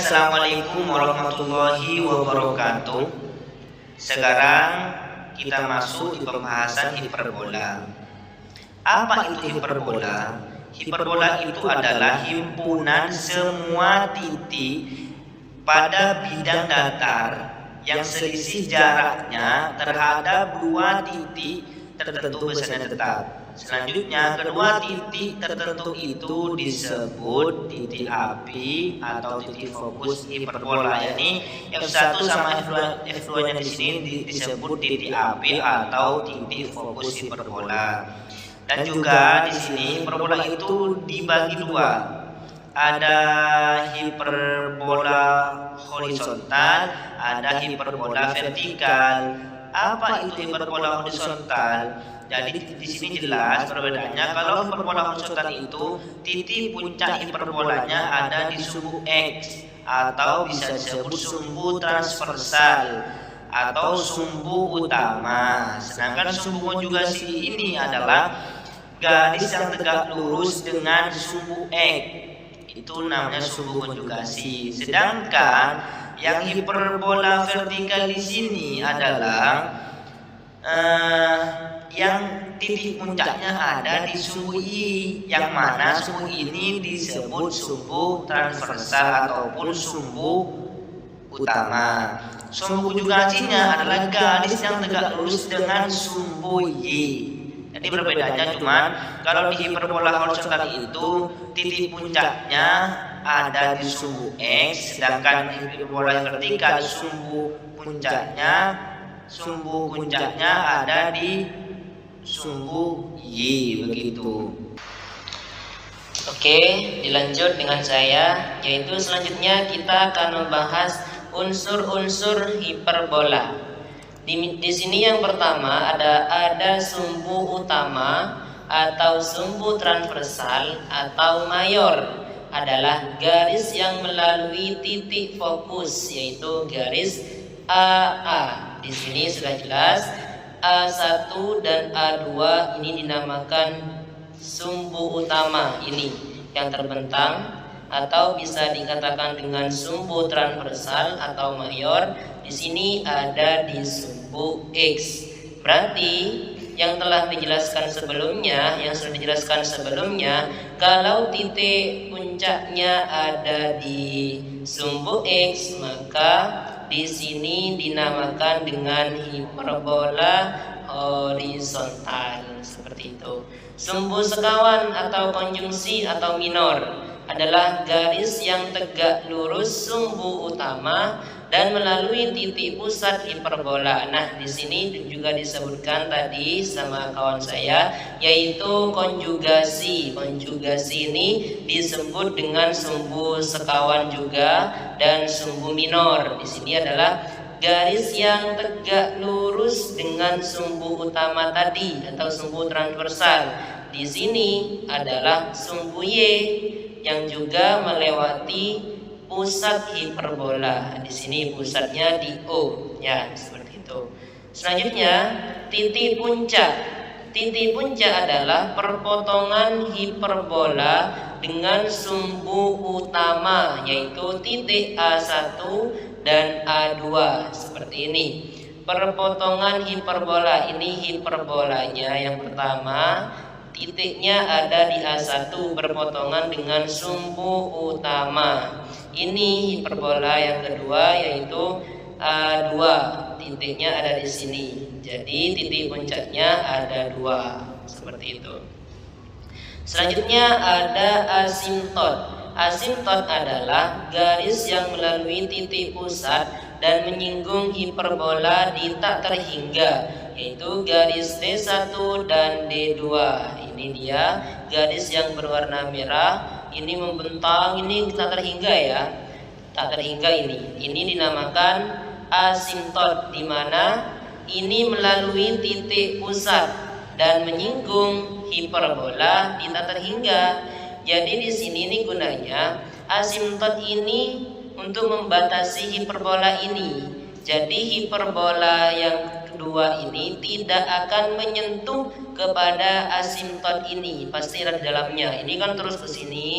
Assalamualaikum warahmatullahi wabarakatuh. Sekarang kita masuk di pembahasan hiperbola. Apa itu hiperbola? Hiperbola itu adalah himpunan semua titik pada bidang datar yang selisih jaraknya terhadap dua titik tertentu besaran tetap. Selanjutnya, kedua titik tertentu itu disebut titik api atau titik fokus hiperbola. Ini F1 sama F2 nya di sini disebut titik api atau titik fokus hiperbola. Dan juga di sini hiperbola itu dibagi dua. Ada hiperbola horizontal, ada hiperbola vertikal. Apa itu hiperbola horizontal? Jadi di sini jelas perbedaannya. Kalau hiperbola horizontal itu titik puncak hiperbolanya ada di sumbu X atau bisa disebut sumbu transversal atau sumbu utama. Sedangkan sumbu konjugasi ini adalah garis yang tegak lurus dengan sumbu X. Itu namanya sumbu konjugasi. Sedangkan yang hiperbola vertikal di sini adalah yang titik puncaknya ada di sumbu I, yang mana sumbu ini disebut sumbu transversal ataupun sumbu utama. Sumbu konjugasinya adalah garis yang tegak lurus dengan sumbu Y. Jadi perbedaannya cuman kalau di hiperbola horizontal itu titik puncaknya ada di sumbu X, sedangkan hiperbola vertikal sumbu puncaknya ada di sumbu Y, begitu. Oke, dilanjut dengan saya, yaitu selanjutnya kita akan membahas unsur-unsur hiperbola. Di sini yang pertama ada sumbu utama atau sumbu transversal atau mayor, adalah garis yang melalui titik fokus, yaitu garis AA. Di sini sudah jelas A1 dan A2 ini dinamakan sumbu utama ini yang terbentang, atau bisa dikatakan dengan sumbu transversal atau mayor. Di sini ada di sumbu X. Berarti yang telah dijelaskan sebelumnya, yang sudah dijelaskan sebelumnya, kalau titik puncaknya ada di sumbu X, maka di sini dinamakan dengan hiperbola horizontal, seperti itu. Sumbu sekawan atau konjungsi atau minor adalah garis yang tegak lurus sumbu utama dan melalui titik pusat hiperbola. Nah, di sini juga disebutkan tadi sama kawan saya, yaitu konjugasi. Konjugasi ini disebut dengan sumbu sekawan juga dan sumbu minor. Di sini adalah garis yang tegak lurus dengan sumbu utama tadi atau sumbu transversal. Di sini adalah sumbu Y yang juga melewati pusat hiperbola. Di sini pusatnya di O, ya, seperti itu. Selanjutnya, titik puncak. Titik puncak adalah perpotongan hiperbola dengan sumbu utama, yaitu titik A1 dan A2, seperti ini. Perpotongan hiperbola ini, hiperbolanya yang pertama titiknya ada di A1 berpotongan dengan sumbu utama. Ini hiperbola yang kedua, yaitu A2, titiknya ada di sini. Jadi titik puncaknya ada 2, seperti itu. Selanjutnya ada asimtot. Asimtot adalah garis yang melalui titik pusat dan menyinggung hiperbola di tak terhingga, yaitu garis D1 dan D2. Ini dia garis yang berwarna merah, ini membentang, ini tak terhingga ya, tak terhingga ini. Ini dinamakan asimtot, di mana ini melalui titik pusat dan menyinggung hiperbola di tak terhingga. Jadi di sini ini gunanya asimtot ini untuk membatasi hiperbola ini. Jadi hiperbola yang kedua ini tidak akan menyentuh kepada asimtot ini, pasti ada di dalamnya. Ini kan terus ke sini,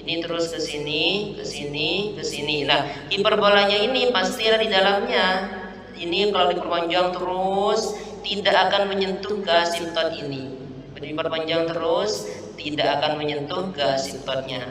Ini terus ke sini, ke sini, ke sini. Nah, hiperbolanya ini pasti ada di dalamnya. Ini kalau diperpanjang terus tidak akan menyentuh ke asimtot ini. Diperpanjang terus tidak akan menyentuh ke asimtotnya.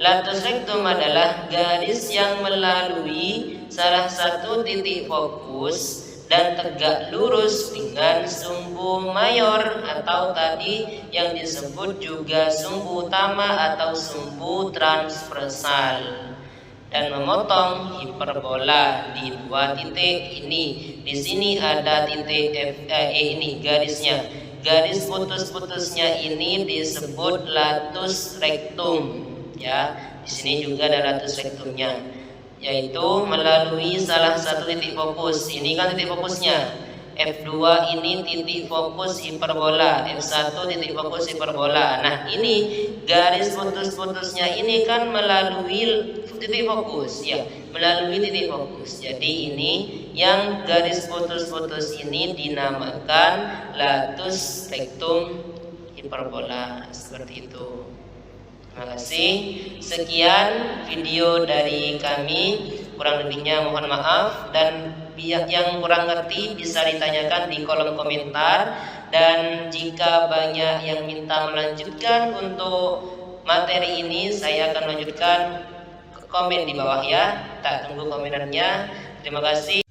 Latus rektum adalah garis yang melalui salah satu titik fokus dan tegak lurus dengan sumbu mayor atau tadi yang disebut juga sumbu utama atau sumbu transversal, dan memotong hiperbola di dua titik ini. Di sini ada titik ini garisnya. Garis putus-putusnya ini disebut latus rectum. Ya, di sini juga ada latus rectumnya, yaitu melalui salah satu titik fokus. Ini kan titik fokusnya. F2 ini titik fokus hiperbola, F1 titik fokus hiperbola. Nah, ini garis putus-putusnya ini kan melalui titik fokus, ya, melalui titik fokus. Jadi ini yang garis putus-putus ini dinamakan latus rectum hiperbola, seperti itu. Terima kasih. Sekian video dari kami. Kurang lebihnya mohon maaf, dan yang kurang ngerti bisa ditanyakan di kolom komentar. Dan jika banyak yang minta melanjutkan untuk materi ini, saya akan lanjutkan komen di bawah ya. Tak tunggu komentarnya. Terima kasih.